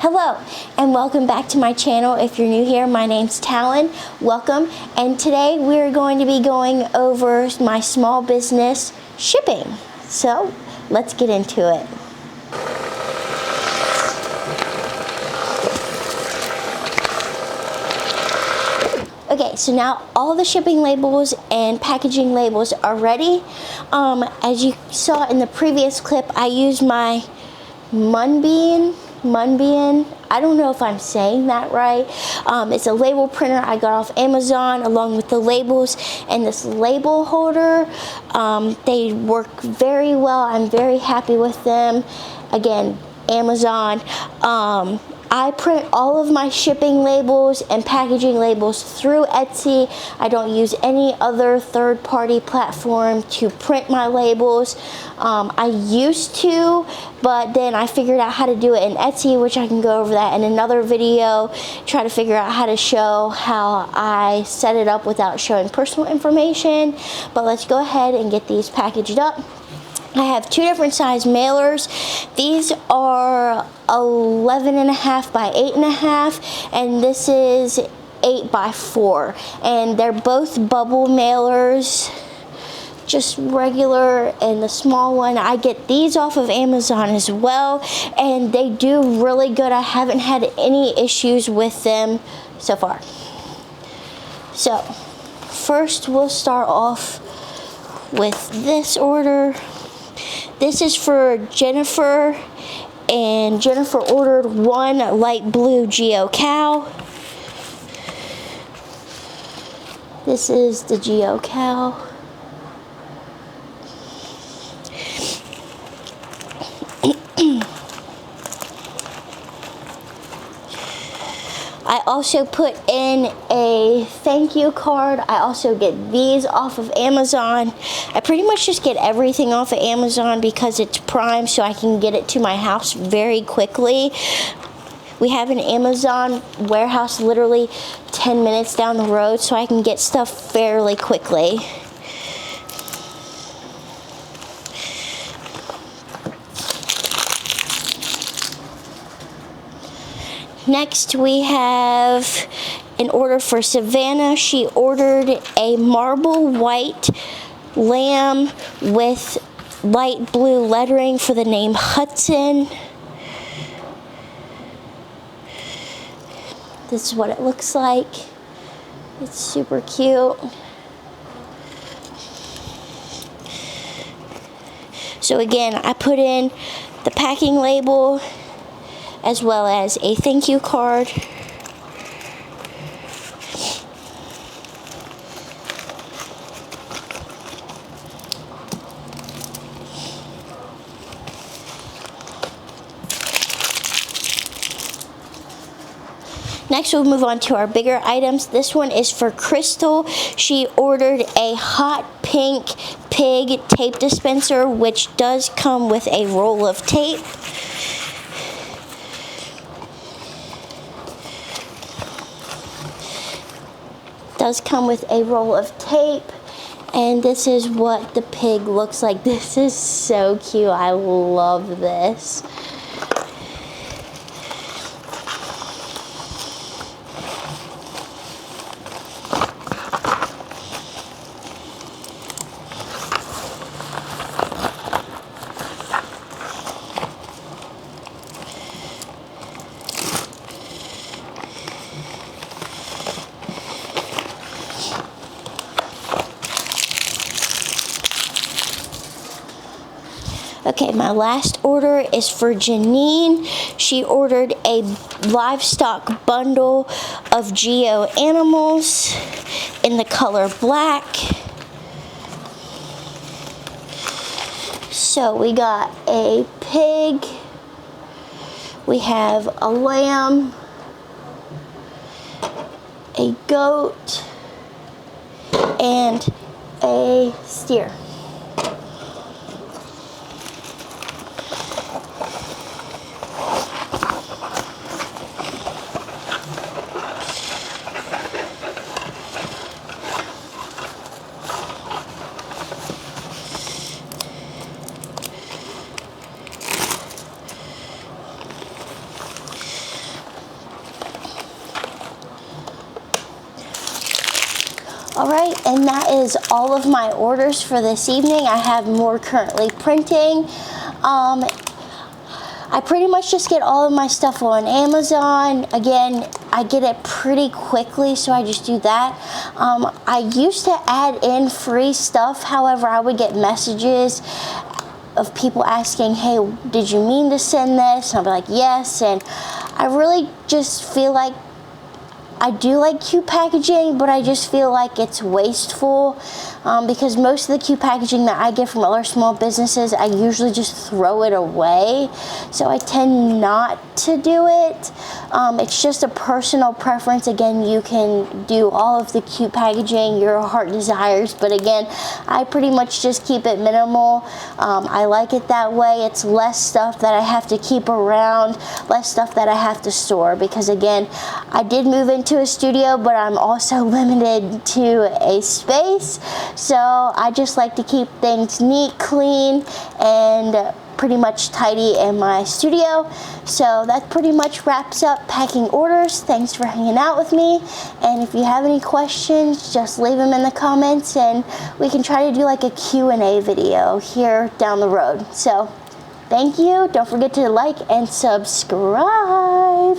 Hello and welcome back to my channel. If you're new here, my name's Talon. Welcome, and today we're going to be going over my small business shipping. So let's get into it. Okay, so now all the shipping labels and packaging labels are ready. As you saw in the previous clip, I used my Munbean. I don't know if I'm saying that right. It's a label printer I got off Amazon along with the labels and this label holder. They work very well. I'm very happy with them. Again, Amazon. I print all of my shipping labels and packaging labels through Etsy. I don't use any other third-party platform to print my labels. I used to, but then I figured out how to do it in Etsy, which I can go over that in another video, try to figure out how to show how I set it up without showing personal information. But let's go ahead and get these packaged up. I have two different size mailers. These are 11.5 by 8.5, and this is 8 by 4. And they're both bubble mailers, just regular. And the small one, I get these off of Amazon as well, and they do really good. I haven't had any issues with them so far. So first we'll start off with this order. This is for Jennifer, and Jennifer ordered one light blue geocal. This is the geocal. I also put in a thank you card. I also get these off of Amazon. I pretty much just get everything off of Amazon because it's Prime, so I can get it to my house very quickly. We have an Amazon warehouse literally 10 minutes down the road, so I can get stuff fairly quickly. Next, we have an order for Savannah. She ordered a marble white lamb with light blue lettering for the name Hudson. This is what it looks like. It's super cute. So again, I put in the packing label as well as a thank you card. Next, we'll move on to our bigger items. This one is for Crystal. She ordered a hot pink pig tape dispenser, which does come with a roll of tape. Does come with a roll of tape, and this is what the pig looks like. This is so cute. I love this. Okay, my last order is for Janine. She ordered a livestock bundle of Geo animals in the color black. So we got a pig, we have a lamb, a goat, and a steer. All right, and that is all of my orders for this evening. I have more currently printing. I pretty much just get all of my stuff on Amazon. Again, I get it pretty quickly, so I just do that. I used to add in free stuff. However, I would get messages of people asking, hey, did you mean to send this? And I'll be like, yes. And I really just feel like I do like cute packaging, but I just feel like it's wasteful because most of the cute packaging that I get from other small businesses, I usually just throw it away. So I tend not to do it. It's just a personal preference. Again, you can do all of the cute packaging your heart desires, but again, I pretty much just keep it minimal. I like it that way. It's less stuff that I have to keep around, less stuff that I have to store, because again, I did move into a studio, but I'm also limited to a space, so I just like to keep things neat, clean, and pretty much tidy in my studio. So that pretty much wraps up packing orders. Thanks for hanging out with me, and if you have any questions, just leave them in the comments and we can try to do like a Q&A video here down the road. So thank you. Don't forget to like and subscribe.